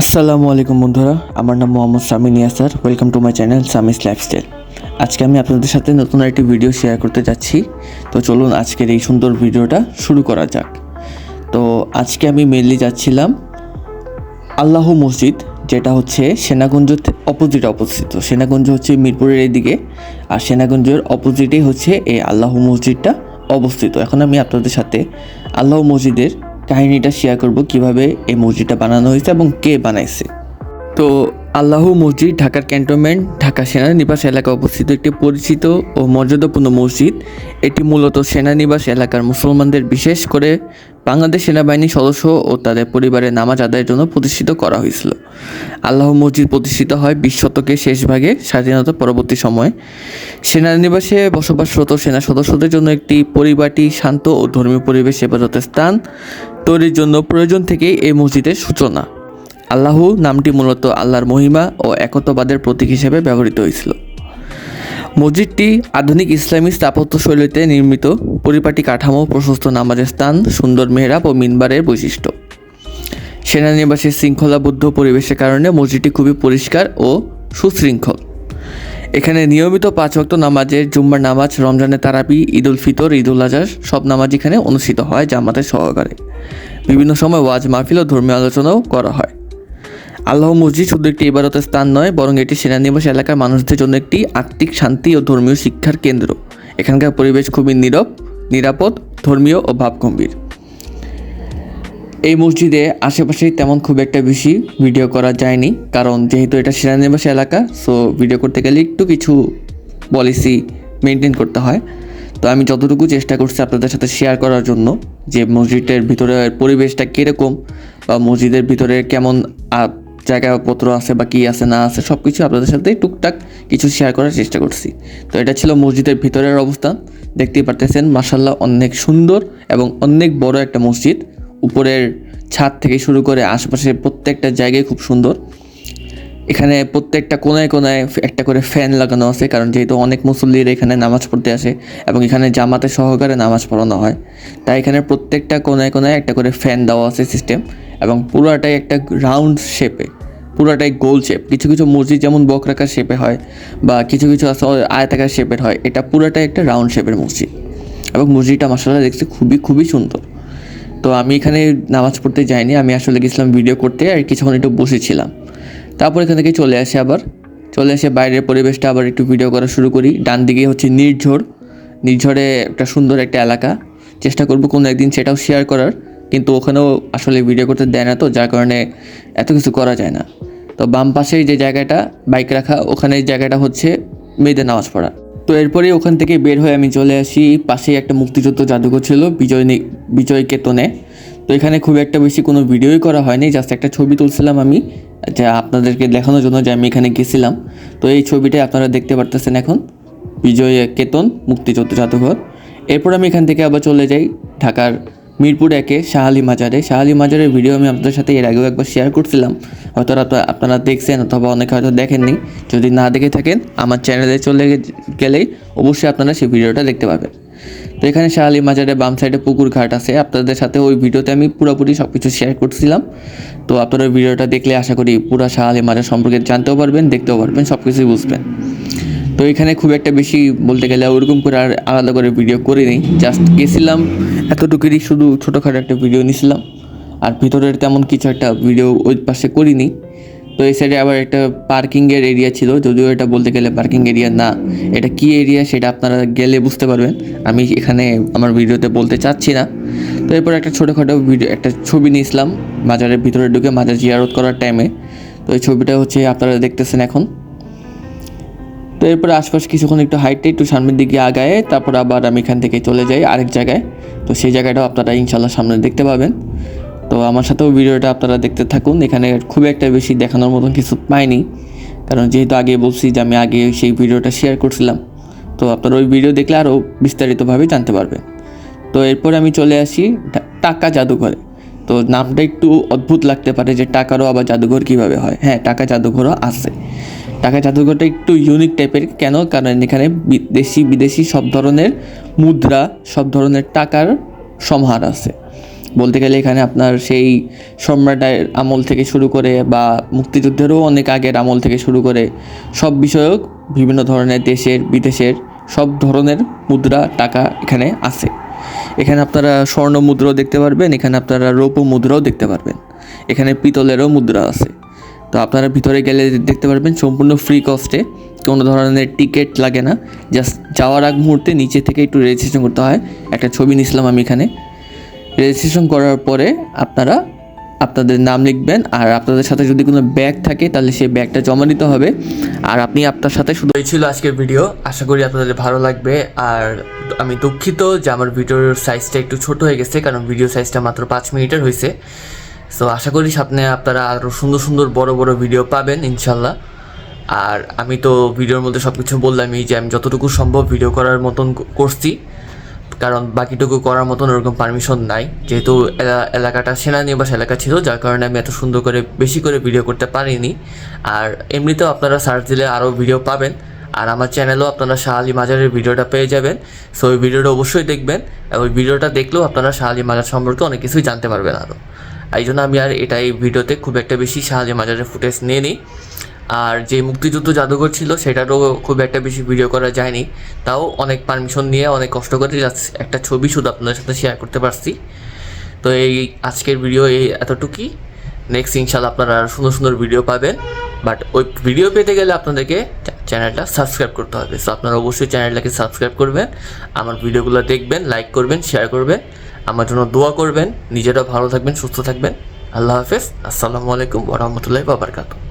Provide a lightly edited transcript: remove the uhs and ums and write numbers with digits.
আসসালামু আলাইকুম বন্ধুরা, আমার নাম Mohammad Samin Yasar. Welcome to my channel Sami's lifestyle. আজকে আমি আপনাদের সাথে নতুন একটি ভিডিও শেয়ার করতে যাচ্ছি। তো চলুন আজকের এই সুন্দর ভিডিওটা শুরু করা যাক। তো আজকে আমি মেনলি যাচ্ছিলাম আল্লাহ মসজিদ, যেটা হচ্ছে সেনাগঞ্জ অপোজিটে অবস্থিত। সেনাগঞ্জ হচ্ছে মিরপুরের এইদিকে, আর সেনাগঞ্জের অপোজিটেই হচ্ছে এই আল্লাহ মসজিদটা অবস্থিত। এখন আমি আপনাদের সাথে আল্লাহ মসজিদের কাহিনীটা শেয়ার করব, কিভাবে এই মসজিদটা বানানো হয়েছে এবং কে বানাইছে। তো আল্লাহ মসজিদ ঢাকার ক্যান্টনমেন্ট ঢাকা সেনানিবাস এলাকায় অবস্থিত একটি পরিচিত ও মর্যাদাপূর্ণ মসজিদ। এটি মূলত সেনানিবাস এলাকার মুসলমানদের, বিশেষ করে বাংলাদেশ সেনাবাহিনীর সদস্য ও তাদের পরিবারের নামাজ আদায়ের জন্য প্রতিষ্ঠিত করা হয়েছিল। আল্লাহ মসজিদ প্রতিষ্ঠিত হয় 20 শতকের শেষ ভাগে স্বাধীনতা পরবর্তী সময়ে। সেনানিবাসে বসবাসরত সেনা সদস্যদের জন্য একটি পরিপাটি, শান্ত ও ধর্মীয় পরিবেশ হেফাজতের স্থান তৈরির জন্য প্রয়োজন থেকেই এই মসজিদের সূচনা। আল্লাহ নামটি মূলত আল্লাহর মহিমা ও একত্ববাদের প্রতীক হিসেবে ব্যবহৃত হয়েছিল। মসজিদটি আধুনিক ইসলামী স্থাপত্যশৈলীতে নির্মিত, পরিপাটি কাঠামো, প্রশস্ত নামাজের স্থান, সুন্দর মেহরাব ও মিনবারের বৈশিষ্ট্য। সেনানিবাসের শৃঙ্খলাবদ্ধ পরিবেশের কারণে মসজিদটি খুবই পরিষ্কার ও সুশৃঙ্খল। এখানে নিয়মিত 5 ওয়াক্ত নামাজের, জুম্মার নামাজ, রমজানের তারাবি, ঈদ উল ফিতর, ঈদ উল আজহা সব নামাজ এখানে অনুষ্ঠিত হয় জামাতের সহকারে। বিভিন্ন সময় ওয়াজ মাহফিল ও ধর্মীয় আলোচনাও করা হয়। আল্লাহ মসজিদ শুধু একটি ইবাদতের স্থান নয়, বরং এটি সেনানিবাস এলাকার মানুষদের জন্য একটি আত্মিক শান্তি ও ধর্মীয় শিক্ষার কেন্দ্র। এখানকার পরিবেশ খুবই নিরাপদ, ধর্মীয় ও ভাবগম্ভীর। এই মসজিদে আশেপাশে তেমন খুব একটা বেশি ভিডিও করা যায়নি, কারণ যেহেতু এটা সেনানিবাস এলাকা, সো ভিডিও করতে গেলে একটু কিছু পলিসি মেনটেন করতে হয়। তো আমি যতটুকু চেষ্টা করছি আপনাদের সাথে শেয়ার করার জন্য, যে মসজিদের ভিতরের পরিবেশটা কীরকম বা মসজিদের ভিতরে কেমন জায়গাপত্র আছে বা কী আছে না আছে, সব কিছু আপনাদের সাথে টুকটাক কিছু শেয়ার করার চেষ্টা করছি। তো এটা ছিল মসজিদের ভিতরের অবস্থান। দেখতেই পারতেছেন মাশাআল্লাহ, অনেক সুন্দর এবং অনেক বড় একটা মসজিদ। উপরের ছাদ থেকে শুরু করে আশেপাশের প্রত্যেকটা জায়গায় খুব সুন্দর। এখানে প্রত্যেকটা কোনায় কোনায় একটা করে ফ্যান লাগানো আছে, কারণ যেহেতু অনেক মুসল্লিরা এখানে নামাজ পড়তে আসে এবং এখানে জামাতে সহকারে নামাজ পড়ানো হয়, তাই এখানে প্রত্যেকটা কোনায় কোনায় একটা করে ফ্যান দেওয়া আছে সিস্টেম, এবং পুরাটাই একটা রাউন্ড শেপে, পুরাটাই গোল শেপ। কিছু কিছু মসজিদ যেমন বক্রাকার শেপে হয় বা কিছু কিছু আছে আয়তাকার শেপের হয়, এটা পুরাটাই একটা রাউন্ড শেপের মসজিদ। এবং মসজিদটা মাশাআল্লাহ দেখতে খুবই খুবই সুন্দর। তো আমি এখানে নামাজ পড়তে যাইনি, আমি আসলে গেছিলাম ভিডিও করতে, আর কিছুক্ষণ একটু বসেছিলাম। তারপর এখান থেকে চলে আসে বাইরের পরিবেশটা আবার একটু ভিডিও করা শুরু করি। ডান দিকে হচ্ছে নির্ঝরে একটা সুন্দর একটা এলাকা। চেষ্টা করব কোনো একদিন সেটাও শেয়ার করার, কিন্তু ওখানেও আসলে ভিডিও করতে দেয় না, তো যার কারণে এত কিছু করা যায় না। তো বাম পাশেই যে জায়গাটা বাইক রাখা, ওখানে জায়গাটা হচ্ছে মেয়েদের নামাজ পড়া। তো এরপরেই ওখান থেকে বের হয়ে আমি চলে আসি, পাশেই একটা মুক্তিযুদ্ধ জাদুঘর ছিল বিজয় কেতনে। তো এখানে খুব একটা বেশি কোনো ভিডিওই করা হয়নি, জাস্ট একটা ছবি তুলছিলাম আমি, যা আপনাদেরকে দেখানোর জন্য যে আমি এখানে গেছিলাম। তো এই ছবিটাই আপনারা দেখতে পারতেছেন এখন, বিজয় কেতন মুক্তিযুদ্ধ জাদুঘর। এরপর আমি এখান থেকে আবার চলে যাই ঢাকার মিরপুর 1 শাহ আলী মাজারের ভিডিও আমি আপনাদের সাথে এর আগেও একবার শেয়ার করছিলাম, হয়তো আপনারা দেখছেন অথবা অনেকে হয়তো দেখেননি। যদি না দেখে থাকেন, আমার চ্যানেলে চলে গেলেই অবশ্যই আপনারা সেই ভিডিওটা দেখতে পাবেন। তো এখানে শাহ আলী মাজারের বাম সাইডে পুকুর ঘাট আছে, আপনাদের সাথে ওই ভিডিওতে আমি পুরোপুরি সব কিছু শেয়ার করছিলাম। তো আপনারা ভিডিওটা দেখলে আশা করি পুরো শাহ আলী মাজার সম্পর্কে জানতেও পারবেন, দেখতেও পারবেন, সব কিছুই বুঝবেন। তো এখানে খুব একটা বেশি বলতে গেলে ওরকম করে আর আলাদা করে ভিডিও করিনি, জাস্ট গেছিলাম এতটুকুই, শুধু ছোটোখাটো একটা ভিডিও নিয়েছিলাম, আর ভিতরের তেমন কিছু একটা ভিডিও ওই পাশে করিনি। তো এই সাইডে আবার একটা পার্কিংয়ের এরিয়া ছিল, যদিও এটা বলতে গেলে পার্কিং এরিয়া না, এটা কী এরিয়া সেটা আপনারা গেলে বুঝতে পারবেন, আমি এখানে আমার ভিডিওতে বলতে চাচ্ছি না। তো এরপর একটা ছোটোখাটো একটা ছবি নিয়েছিলাম মাজারের ভিতরে ঢুকে, মাজার জিয়ারত করার টাইমে। তো এই ছবিটা হচ্ছে আপনারা দেখতেছেন এখন। তো এরপরে আশপাশ কিছুক্ষণ একটু হাইটে একটু সামনের দিকে আগায়, তারপর আবার আমি এখান থেকে চলে যাই আরেক জায়গায়। তো সেই জায়গাটাও আপনারা ইনশাল্লাহ সামনে দেখতে পাবেন। তো আমার সাথেও ভিডিওটা আপনারা দেখতে থাকুন। এখানে খুব একটা বেশি দেখানোর মতন কিছু পাইনি, কারণ যেহেতু আগে বলছি যে আমি আগে সেই ভিডিওটা শেয়ার করছিলাম, তো আপনারা ওই ভিডিও দেখলে আরও বিস্তারিতভাবে জানতে পারবেন। তো এরপরে আমি চলে আসি টাকা জাদুঘরে। তো নামটা একটু অদ্ভুত লাগতে পারে যে টাকারও আবার জাদুঘর কীভাবে হয়। হ্যাঁ, টাকা জাদুঘরও আছে। টাকা জাদুঘরটা একটু ইউনিক টাইপের, কেন? কারণ এখানে দেশি বিদেশি সব ধরনের মুদ্রা, সব ধরনের টাকার সমাহার আছে। বলতে গেলে এখানে আপনার সেই সম্রাটের আমল থেকে শুরু করে বা মুক্তিযুদ্ধেরও অনেক আগের আমল থেকে শুরু করে সব বিষয়ক বিভিন্ন ধরনের দেশের বিদেশের সব ধরনের মুদ্রা টাকা এখানে আছে। এখানে আপনারা স্বর্ণ মুদ্রাও দেখতে পারবেন, এখানে আপনারা রৌপ্য মুদ্রাও দেখতে পারবেন, এখানে পিতলেরও মুদ্রা আছে। তো আপনারা ভিতরে গেলে দেখতে পারবেন সম্পূর্ণ ফ্রি কস্টে, কোনো ধরনের টিকিট লাগে না। জাস্ট যাওয়ার আগ মুহূর্তে নিচে থেকে একটু রেজিস্ট্রেশন করতে হয়। একটা ছবি নিয়েছিলাম আমি এখানে। রেজিস্ট্রেশন করার পরে আপনারা আপনাদের নাম লিখবেন, আর আপনাদের সাথে যদি কোনো ব্যাগ থাকে তাহলে সেই ব্যাগটা জমা দিতে হবে। আর আপনি আপনার সাথে শুধু এই ছিল আজকের ভিডিও। আশা করি আপনাদের ভালো লাগবে। আর আমি দুঃখিত যে আমার ভিডিওর সাইজটা একটু ছোট হয়ে গেছে, কারণ ভিডিও সাইজটা মাত্র 5 মিনিটের হয়েছে। সো আশা করি সামনে আপনারা আরও সুন্দর সুন্দর বড় বড় ভিডিও পাবেন ইনশাল্লাহ। আর আমি তো ভিডিওর মধ্যে সব কিছু বললামই যে আমি যতটুকু সম্ভব ভিডিও করার মতন করছি, কারণ বাকিটুকু করার মতন ওরকম পারমিশন নাই, যেহেতু এলাকাটা সেনানিবাস এলাকা ছিল, যার কারণে আমি এত সুন্দর করে বেশি করে ভিডিও করতে পারিনি। আর এমনিতেও আপনারা সার্চ দিলে আরও ভিডিও পাবেন, আর আমার চ্যানেলেও আপনারা শাহ আলী মাজারের ভিডিওটা পেয়ে যাবেন। সো ওই ভিডিওটা অবশ্যই দেখবেন, ওই ভিডিওটা দেখলেও আপনারা শাহ আলী মাজার সম্পর্কে অনেক কিছুই জানতে পারবেন আরও। এই জন্য আমি আর এই ভিডিওতে খুব একটা বেশি শাহ আলী মাজারের ফুটেজ নিয়ে নিই। আর যে মুক্তিযুদ্ধ জাদুঘর ছিল সেটারও খুব একটা বেশি ভিডিও করা যায়নি, তাও অনেক পারমিশন নিয়ে অনেক কষ্ট করে একটা ছবি শুধু আপনাদের সাথে শেয়ার করতে পারছি। তো এই আজকের ভিডিও এই এতটুকুই। নেক্সট ইনশাল্লাহ আপনারা আরও সুন্দর সুন্দর ভিডিও পাবেন, বাট ওই ভিডিও পেতে গেলে আপনাদেরকে চ্যানেলটা সাবস্ক্রাইব করতে হবে। সো আপনারা অবশ্যই চ্যানেলটাকে সাবস্ক্রাইব করবেন, আমার ভিডিওগুলো দেখবেন, লাইক করবেন, শেয়ার করবেন, আমার জন্য দোয়া করবেন। নিজেরা ভালো থাকবেন, সুস্থ থাকবেন। আল্লাহ হাফেজ। আসসালামু আলাইকুম ওয়া রাহমাতুল্লাহি ওয়া বারাকাতুহু।